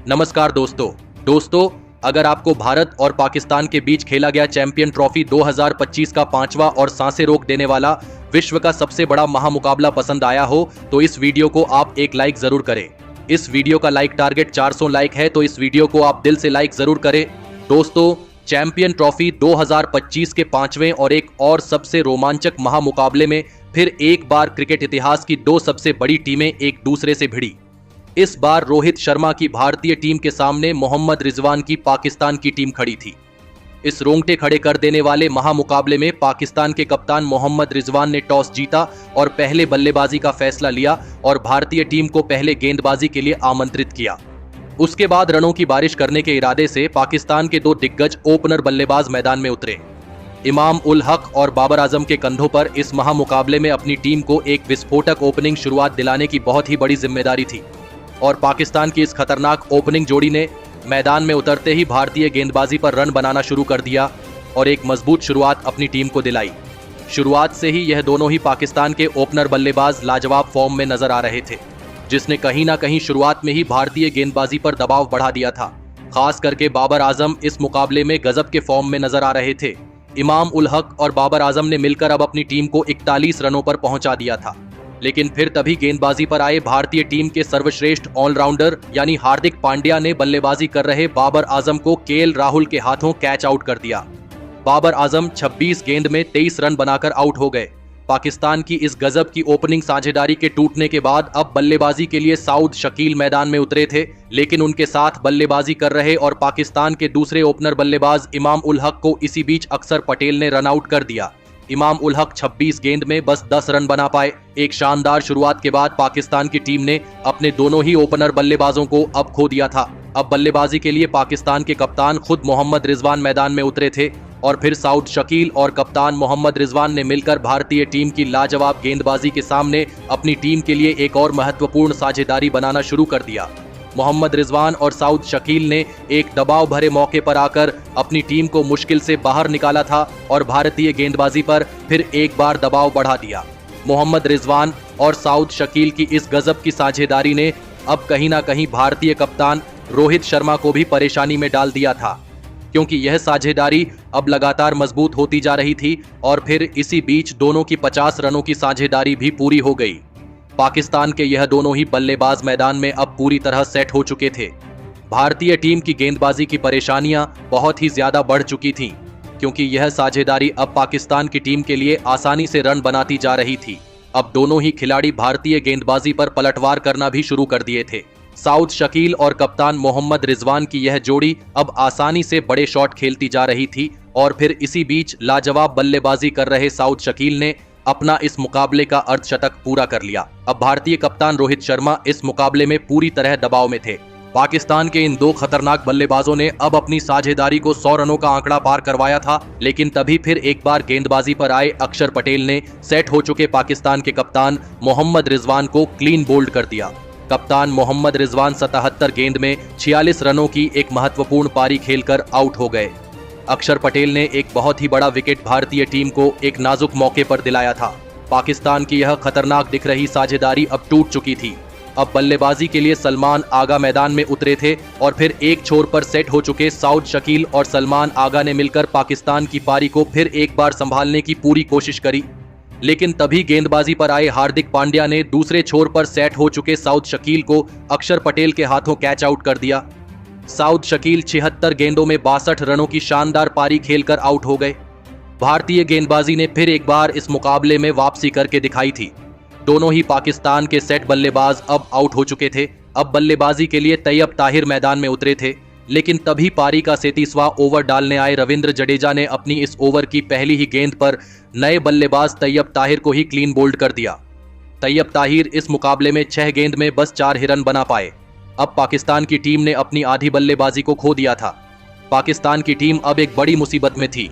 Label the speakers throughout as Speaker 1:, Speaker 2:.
Speaker 1: नमस्कार दोस्तों, अगर आपको भारत और पाकिस्तान के बीच खेला गया चैंपियन ट्रॉफी 2025 का पांचवा और सांसें रोक देने वाला विश्व का सबसे बड़ा महामुकाबला पसंद आया हो तो इस वीडियो को आप एक लाइक जरूर करें। इस वीडियो का लाइक टारगेट 400 लाइक है, तो इस वीडियो को आप दिल से लाइक जरूर करें। दोस्तों, चैंपियन ट्रॉफी 2025 के पांचवें और एक और सबसे रोमांचक महामुकाबले में फिर एक बार क्रिकेट इतिहास की दो सबसे बड़ी टीमें एक दूसरे से भिड़ी। इस बार रोहित शर्मा की भारतीय टीम के सामने मोहम्मद रिजवान की पाकिस्तान की टीम खड़ी थी। इस रोंगटे खड़े कर देने वाले महामुकाबले में पाकिस्तान के कप्तान मोहम्मद रिजवान ने टॉस जीता और पहले बल्लेबाजी का फैसला लिया और भारतीय टीम को पहले गेंदबाजी के लिए आमंत्रित किया। उसके बाद रनों की बारिश करने के इरादे से पाकिस्तान के दो दिग्गज ओपनर बल्लेबाज मैदान में उतरे। इमाम उल हक और बाबर आजम के कंधों पर इस महामुकाबले में अपनी टीम को एक विस्फोटक ओपनिंग शुरुआत दिलाने की बहुत ही बड़ी जिम्मेदारी थी और पाकिस्तान की इस खतरनाक ओपनिंग जोड़ी ने मैदान में उतरते ही भारतीय गेंदबाजी पर रन बनाना शुरू कर दिया और एक मजबूत शुरुआत अपनी टीम को दिलाई। शुरुआत से ही यह दोनों ही पाकिस्तान के ओपनर बल्लेबाज लाजवाब फॉर्म में नजर आ रहे थे, जिसने कहीं ना कहीं शुरुआत में ही भारतीय गेंदबाजी पर दबाव बढ़ा दिया था। खास करके बाबर आजम इस मुकाबले में गजब के फॉर्म में नजर आ रहे थे। इमाम उल हक और बाबर आजम ने मिलकर अब अपनी टीम को 41 रनों पर पहुंचा दिया था, लेकिन फिर तभी गेंदबाजी पर आए भारतीय टीम के सर्वश्रेष्ठ ऑलराउंडर यानी हार्दिक पांड्या ने बल्लेबाजी कर रहे बाबर आजम को केएल राहुल के हाथों कैच आउट कर दिया। बाबर आजम 26 गेंद में 23 रन बनाकर आउट हो गए। पाकिस्तान की इस गजब की ओपनिंग साझेदारी के टूटने के बाद अब बल्लेबाजी के लिए साउद शकील मैदान में उतरे थे, लेकिन उनके साथ बल्लेबाजी कर रहे और पाकिस्तान के दूसरे ओपनर बल्लेबाज इमाम उल हक को इसी बीच अक्षर पटेल ने रन आउट कर दिया। इमाम उल हक 26 गेंद में बस 10 रन बना पाए। एक शानदार शुरुआत के बाद पाकिस्तान की टीम ने अपने दोनों ही ओपनर बल्लेबाजों को अब खो दिया था। अब बल्लेबाजी के लिए पाकिस्तान के कप्तान खुद मोहम्मद रिजवान मैदान में उतरे थे और फिर साउद शकील और कप्तान मोहम्मद रिजवान ने मिलकर भारतीय टीम की लाजवाब गेंदबाजी के सामने अपनी टीम के लिए एक और महत्वपूर्ण साझेदारी बनाना शुरू कर दिया। मोहम्मद रिजवान और साउद शकील ने एक दबाव भरे मौके पर आकर अपनी टीम को मुश्किल से बाहर निकाला था और भारतीय गेंदबाजी पर फिर एक बार दबाव बढ़ा दिया। मोहम्मद रिजवान और साउद शकील की इस गजब की साझेदारी ने अब कहीं ना कहीं भारतीय कप्तान रोहित शर्मा को भी परेशानी में डाल दिया था, क्योंकि यह साझेदारी अब लगातार मजबूत होती जा रही थी और फिर इसी बीच दोनों की 50 रनों की साझेदारी भी पूरी हो गई। पाकिस्तान के यह दोनों ही बल्लेबाज मैदान में अब पूरी तरह सेट हो चुके थे। भारतीय टीम की गेंदबाजी की परेशानियां बहुत ही ज्यादा बढ़ चुकी थीं, क्योंकि यह साझेदारी अब पाकिस्तान की टीम के लिए आसानी से रन बनाती जा रही थी। अब दोनों ही खिलाड़ी भारतीय गेंदबाजी पर पलटवार करना भी शुरू कर दिए थे। साउद शकील और कप्तान मोहम्मद रिजवान की यह जोड़ी अब आसानी से बड़े शॉट खेलती जा रही थी और फिर इसी बीच लाजवाब बल्लेबाजी कर रहे साउद शकील ने अपना इस मुकाबले का अर्धशतक पूरा कर लिया। अब भारतीय कप्तान रोहित शर्मा इस मुकाबले में पूरी तरह दबाव में थे। पाकिस्तान के इन दो खतरनाक बल्लेबाजों ने अब अपनी साझेदारी को 100 रनों का आंकड़ा पार करवाया था, लेकिन तभी फिर एक बार गेंदबाजी पर आए अक्षर पटेल ने सेट हो चुके पाकिस्तान के कप्तान मोहम्मद रिजवान को क्लीन बोल्ड कर दिया। कप्तान मोहम्मद रिजवान 77 गेंद में 46 रनों की एक महत्वपूर्ण पारी खेलकर आउट हो गए। अक्षर पटेल ने एक बहुत ही बड़ा विकेट भारतीय टीम को एक नाजुक मौके पर दिलाया था। पाकिस्तान की यह खतरनाक दिख रही साझेदारी अब टूट चुकी थी। अब बल्लेबाजी के लिए सलमान आगा मैदान में उतरे थे और फिर एक छोर पर सेट हो चुके साउद शकील और सलमान आगा ने मिलकर पाकिस्तान की पारी को फिर एक बार संभालने की पूरी कोशिश करी, लेकिन तभी गेंदबाजी पर आए हार्दिक पांड्या ने दूसरे छोर पर सेट हो चुके साउद शकील को अक्षर पटेल के हाथों कैच आउट कर दिया। साउद शकील 76 गेंदों में 62 रनों की शानदार पारी खेलकर आउट हो गए। भारतीय गेंदबाजी ने फिर एक बार इस मुकाबले में वापसी करके दिखाई थी। दोनों ही पाकिस्तान के सेट बल्लेबाज अब आउट हो चुके थे। अब बल्लेबाजी के लिए तैयब ताहिर मैदान में उतरे थे, लेकिन तभी पारी का 37वां ओवर डालने आए रविंद्र जडेजा ने अपनी इस ओवर की पहली ही गेंद पर नए बल्लेबाज तैयब ताहिर को ही क्लीन बोल्ड कर दिया। तैयब ताहिर इस मुकाबले में 6 गेंद में बस 4 ही रन बना पाए। अब पाकिस्तान की टीम ने अपनी आधी बल्लेबाजी को खो दिया था। पाकिस्तान की टीम अब एक बड़ी मुसीबत में थी।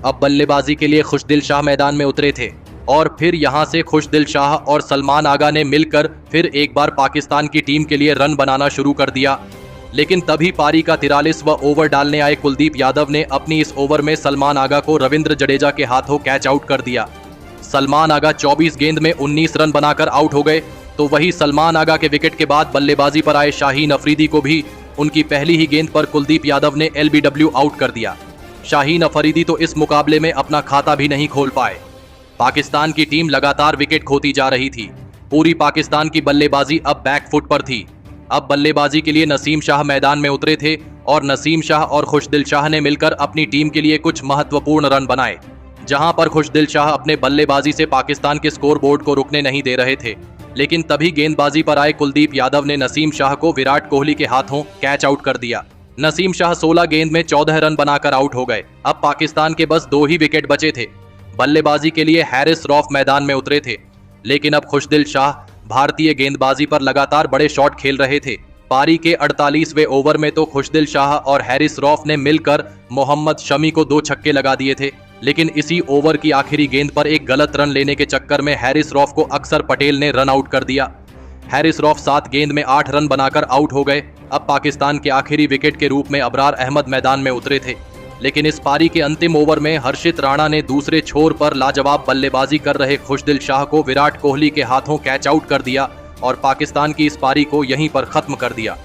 Speaker 1: अब बल्लेबाजी के लिए खुशदिल शाह मैदान में उतरे थे और फिर यहां से खुशदिल शाह और सलमान आगा ने मिलकर फिर एक बार पाकिस्तान की टीम के लिए रन बनाना शुरू कर दिया, लेकिन तभी पारी का 43वां ओवर डालने आए कुलदीप यादव ने अपनी इस ओवर में सलमान आगा को रविंद्र जडेजा के हाथों कैच आउट कर दिया। सलमान आगा 24 गेंद में 19 रन बनाकर आउट हो गए, तो वही सलमान आगा के विकेट के बाद बल्लेबाजी पर आए शाहीन अफरीदी को भी उनकी पहली ही गेंद पर कुलदीप यादव ने एलबीडब्ल्यू आउट कर दिया। शाहीन अफरीदी तो इस मुकाबले में अपना खाता भी नहीं खोल पाए। पाकिस्तान की टीम लगातार विकेट खोती जा रही थी। पूरी पाकिस्तान की बल्लेबाजी अब बैकफुट पर थी। अब बल्लेबाजी के लिए नसीम शाह मैदान में उतरे थे और नसीम शाह और खुशदिल शाह ने मिलकर अपनी टीम के लिए कुछ महत्वपूर्ण रन बनाए। जहां पर खुशदिल शाह अपने बल्लेबाजी से पाकिस्तान के स्कोर बोर्ड को रुकने नहीं दे रहे थे, लेकिन तभी गेंदबाजी पर आए कुलदीप यादव ने नसीम शाह को विराट कोहली के हाथों कैच आउट कर दिया। नसीम शाह 16 गेंद में 14 रन बनाकर आउट हो गए। अब पाकिस्तान के बस 2 ही विकेट बचे थे। बल्लेबाजी के लिए हैरिस रॉफ मैदान में उतरे थे, लेकिन अब खुशदिल शाह भारतीय गेंदबाजी पर लगातार बड़े शॉट खेल रहे थे। पारी के 48वें ओवर में तो खुशदिल शाह और हैरिस रॉफ ने मिलकर मोहम्मद शमी को 2 छक्के लगा दिए थे, लेकिन इसी ओवर की आखिरी गेंद पर एक गलत रन लेने के चक्कर में हैरिस रॉफ को अक्सर पटेल ने रन आउट कर दिया। हैरिस रॉफ 7 गेंद में 8 रन बनाकर आउट हो गए। अब पाकिस्तान के आखिरी विकेट के रूप में अबरार अहमद मैदान में उतरे थे, लेकिन इस पारी के अंतिम ओवर में हर्षित राणा ने दूसरे छोर पर लाजवाब बल्लेबाजी कर रहे खुशदिल शाह को विराट कोहली के हाथों कैच आउट कर दिया और पाकिस्तान की इस पारी को यहीं पर खत्म कर दिया।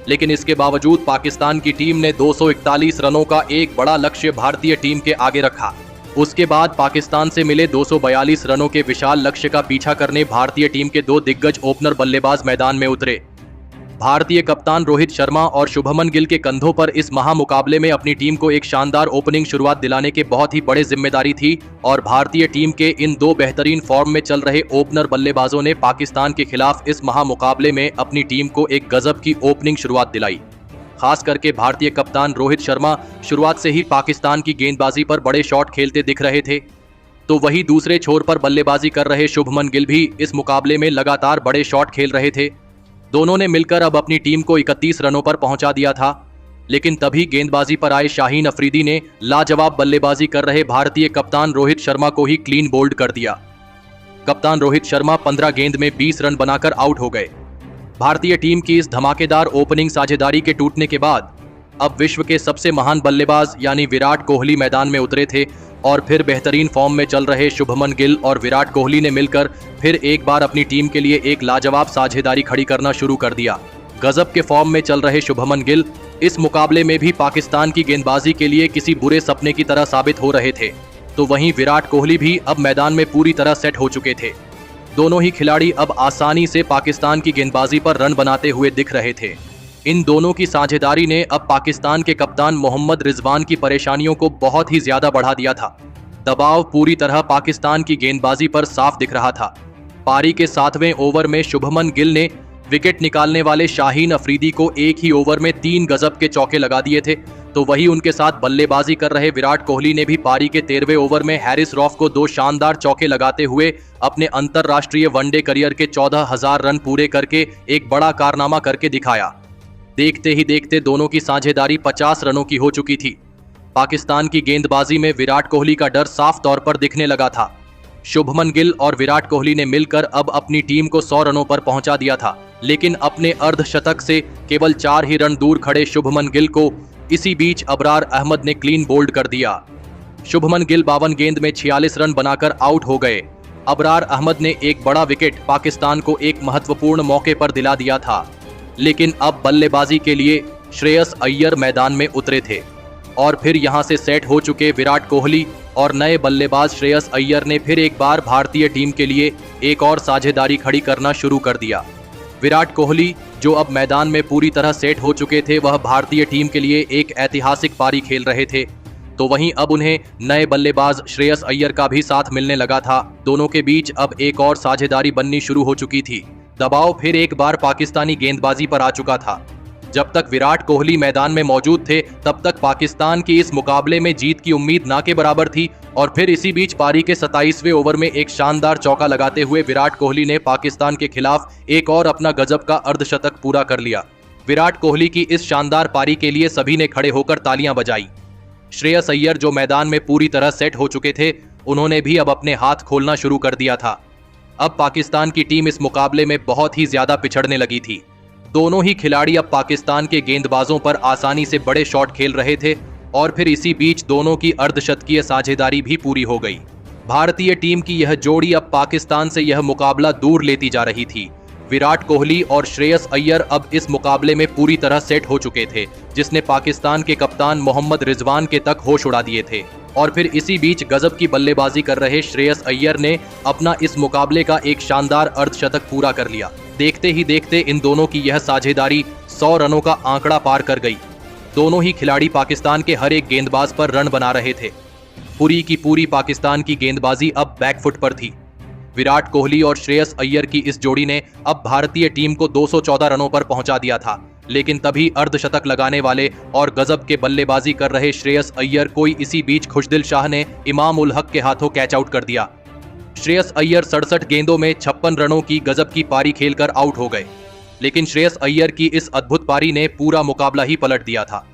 Speaker 1: लेकिन इसके बावजूद पाकिस्तान की टीम ने 241 रनों का एक बड़ा लक्ष्य भारतीय टीम के आगे रखा। उसके बाद पाकिस्तान से मिले 242 रनों के विशाल लक्ष्य का पीछा करने भारतीय टीम के 2 दिग्गज ओपनर बल्लेबाज मैदान में उतरे। भारतीय कप्तान रोहित शर्मा और शुभमन गिल के कंधों पर इस महामुकाबले में अपनी टीम को एक शानदार ओपनिंग शुरुआत दिलाने के बहुत ही बड़े जिम्मेदारी थी और भारतीय टीम के इन 2 बेहतरीन फॉर्म में चल रहे ओपनर बल्लेबाजों ने पाकिस्तान के खिलाफ इस महामुकाबले में अपनी टीम को एक गजब की ओपनिंग शुरुआत दिलाई। खास करके भारतीय कप्तान रोहित शर्मा शुरुआत से ही पाकिस्तान की गेंदबाजी पर बड़े शॉट खेलते दिख रहे थे, तो वही दूसरे छोर पर बल्लेबाजी कर रहे शुभमन गिल भी इस मुकाबले में लगातार बड़े शॉट खेल रहे थे। दोनों ने मिलकर अब अपनी टीम को 31 रनों पर पहुंचा दिया था, लेकिन तभी गेंदबाजी पर आए शाहीन अफरीदी ने लाजवाब बल्लेबाजी कर रहे भारतीय कप्तान रोहित शर्मा को ही क्लीन बोल्ड कर दिया। कप्तान रोहित शर्मा 15 गेंद में 20 रन बनाकर आउट हो गए। भारतीय टीम की इस धमाकेदार ओपनिंग साझेदारी के टूटने के बाद अब विश्व के सबसे महान बल्लेबाज यानी विराट कोहली मैदान में उतरे थे और फिर बेहतरीन फॉर्म में चल रहे शुभमन गिल और विराट कोहली ने मिलकर फिर एक बार अपनी टीम के लिए एक लाजवाब साझेदारी खड़ी करना शुरू कर दिया। गजब के फॉर्म में चल रहे शुभमन गिल इस मुकाबले में भी पाकिस्तान की गेंदबाजी के लिए किसी बुरे सपने की तरह साबित हो रहे थे, तो वहीं विराट कोहली भी अब मैदान में पूरी तरह सेट हो चुके थे। दोनों ही खिलाड़ी अब आसानी से पाकिस्तान की गेंदबाजी पर रन बनाते हुए दिख रहे थे। इन दोनों की साझेदारी ने अब पाकिस्तान के कप्तान मोहम्मद रिजवान की परेशानियों को बहुत ही ज्यादा बढ़ा दिया था। दबाव पूरी तरह पाकिस्तान की गेंदबाजी पर साफ दिख रहा था। पारी के 7वें ओवर में शुभमन गिल ने विकेट निकालने वाले शाहीन अफरीदी को एक ही ओवर में 3 गजब के चौके लगा दिए थे, तो वही उनके साथ बल्लेबाजी कर रहे विराट कोहली ने भी पारी के 13वें ओवर में हैरिस रॉफ को 2 शानदार चौके लगाते हुए अपने अंतरराष्ट्रीय वनडे करियर के 14,000 रन पूरे करके एक बड़ा कारनामा करके दिखाया। देखते ही देखते दोनों की साझेदारी 50 रनों की हो चुकी थी। पाकिस्तान की गेंदबाजी में विराट कोहली का डर साफ तौर पर दिखने लगा था। शुभमन गिल और विराट कोहली ने मिलकर अब अपनी टीम को 100 रनों पर पहुंचा दिया था, लेकिन अपने अर्धशतक से केवल 4 ही रन दूर खड़े शुभमन गिल को इसी बीच अबरार अहमद ने क्लीन बोल्ड कर दिया। शुभमन गिल 52 गेंद में 46 रन बनाकर आउट हो गए। अबरार अहमद ने एक बड़ा विकेट पाकिस्तान को एक महत्वपूर्ण मौके पर दिला दिया था, लेकिन अब बल्लेबाजी के लिए श्रेयस अय्यर मैदान में उतरे थे और फिर यहां से सेट हो चुके विराट कोहली और नए बल्लेबाज श्रेयस अय्यर ने फिर एक बार भारतीय टीम के लिए एक और साझेदारी खड़ी करना शुरू कर दिया। विराट कोहली जो अब मैदान में पूरी तरह सेट हो चुके थे, वह भारतीय टीम के लिए एक ऐतिहासिक पारी खेल रहे थे, तो वहीं अब उन्हें नए बल्लेबाज श्रेयस अय्यर का भी साथ मिलने लगा था। दोनों के बीच अब एक और साझेदारी बननी शुरू हो चुकी थी। दबाव फिर एक बार पाकिस्तानी गेंदबाजी पर आ चुका था। जब तक विराट कोहली मैदान में मौजूद थे, तब तक पाकिस्तान की इस मुकाबले में जीत की उम्मीद ना के बराबर थी और फिर इसी बीच पारी के 27वें ओवर में एक शानदार चौका लगाते हुए विराट कोहली ने पाकिस्तान के खिलाफ एक और अपना गजब का अर्धशतक पूरा कर लिया। विराट कोहली की इस शानदार पारी के लिए सभी ने खड़े होकर तालियां बजाई। श्रेयस अय्यर जो मैदान में पूरी तरह सेट हो चुके थे, उन्होंने भी अब अपने हाथ खोलना शुरू कर दिया था। अब पाकिस्तान की टीम इस मुकाबले में बहुत ही ज्यादा पिछड़ने लगी थी। दोनों ही खिलाड़ी अब पाकिस्तान के गेंदबाजों पर आसानी से बड़े शॉट खेल रहे थे और फिर इसी बीच दोनों की अर्धशतकीय साझेदारी भी पूरी हो गई। भारतीय टीम की यह जोड़ी अब पाकिस्तान से यह मुकाबला दूर लेती जा रही थी। विराट कोहली और श्रेयस अय्यर अब इस मुकाबले में पूरी तरह सेट हो चुके थे, जिसने पाकिस्तान के कप्तान मोहम्मद रिजवान के तक होश उड़ा दिए थे। और फिर इसी बीच गजब की बल्लेबाजी कर रहे श्रेयस अय्यर ने अपना इस मुकाबले का एक शानदार अर्धशतक पूरा कर लिया। देखते ही देखते इन दोनों की यह साझेदारी 100 रनों का आंकड़ा पार कर गई। दोनों ही खिलाड़ी पाकिस्तान के हर एक गेंदबाज पर रन बना रहे थे। पूरी की पूरी पाकिस्तान की गेंदबाजी अब बैकफुट पर थी। विराट कोहली और श्रेयस अय्यर की इस जोड़ी ने अब भारतीय टीम को 214 रनों पर पहुंचा दिया था, लेकिन तभी अर्धशतक लगाने वाले और गजब के बल्लेबाजी कर रहे श्रेयस अय्यर को इसी बीच खुशदिल शाह ने इमाम उल हक के हाथों कैच आउट कर दिया। श्रेयस अय्यर 67 गेंदों में 56 रनों की गजब की पारी खेलकर आउट हो गए, लेकिन श्रेयस अय्यर की इस अद्भुत पारी ने पूरा मुकाबला ही पलट दिया था।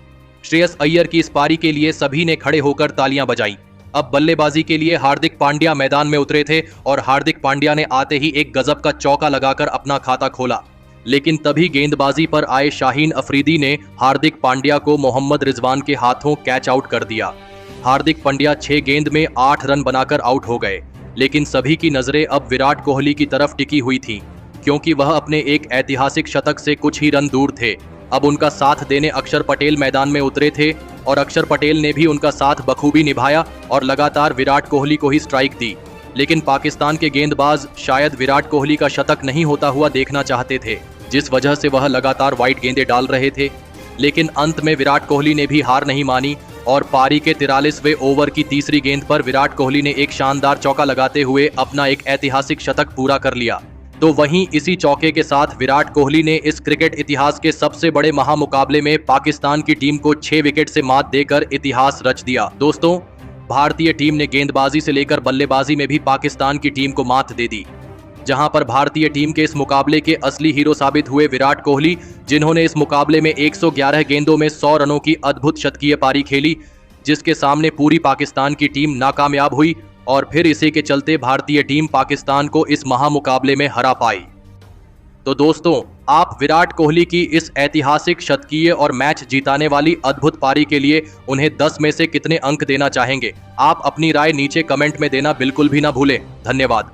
Speaker 1: श्रेयस अय्यर की इस पारी के लिए सभी ने खड़े होकर तालियां बजाई। अब बल्लेबाजी के लिए हार्दिक पांड्या मैदान में उतरे थे और हार्दिक पांड्या ने आते ही एक गजब का चौका लगाकर अपना खाता खोला, लेकिन तभी गेंदबाजी पर आए शाहीन अफरीदी ने हार्दिक पांड्या को मोहम्मद रिजवान के हाथों कैच आउट कर दिया। हार्दिक पांड्या 6 गेंद में 8 रन बनाकर आउट हो गए, लेकिन सभी की नजरें अब विराट कोहली की तरफ टिकी हुई थी, क्योंकि वह अपने एक ऐतिहासिक शतक से कुछ ही रन दूर थे। अब उनका साथ देने अक्षर पटेल मैदान में उतरे थे और अक्षर पटेल ने भी उनका साथ बखूबी निभाया और लगातार विराट कोहली को ही स्ट्राइक दी। लेकिन पाकिस्तान के गेंदबाज शायद विराट कोहली का शतक नहीं होता हुआ देखना चाहते थे, जिस वजह से वह लगातार वाइड गेंदें डाल रहे थे। लेकिन अंत में विराट कोहली ने भी हार नहीं मानी और पारी के 43वें ओवर की तीसरी गेंद पर विराट कोहली ने एक शानदार चौका लगाते हुए अपना एक ऐतिहासिक शतक पूरा कर लिया। तो वहीं इसी चौके के साथ विराट कोहली ने इस क्रिकेट इतिहास के सबसे बड़े महामुकाबले में पाकिस्तान की टीम को 6 विकेट से मात देकर इतिहास रच दिया। दोस्तों, भारतीय टीम ने गेंदबाजी से लेकर बल्लेबाजी में भी पाकिस्तान की टीम को मात दे दी, जहां पर भारतीय टीम के इस मुकाबले के असली हीरो साबित हुए विराट कोहली, जिन्होंने इस मुकाबले में 111 गेंदों में 100 रनों की अद्भुत शतकीय पारी खेली, जिसके सामने पूरी पाकिस्तान की टीम नाकामयाब हुई और फिर इसी के चलते भारतीय टीम पाकिस्तान को इस महामुकाबले में हरा पाई। तो दोस्तों, आप विराट कोहली की इस ऐतिहासिक शतकीय और मैच जीताने वाली अद्भुत पारी के लिए उन्हें 10 में से कितने अंक देना चाहेंगे? आप अपनी राय नीचे कमेंट में देना बिल्कुल भी ना भूलें। धन्यवाद।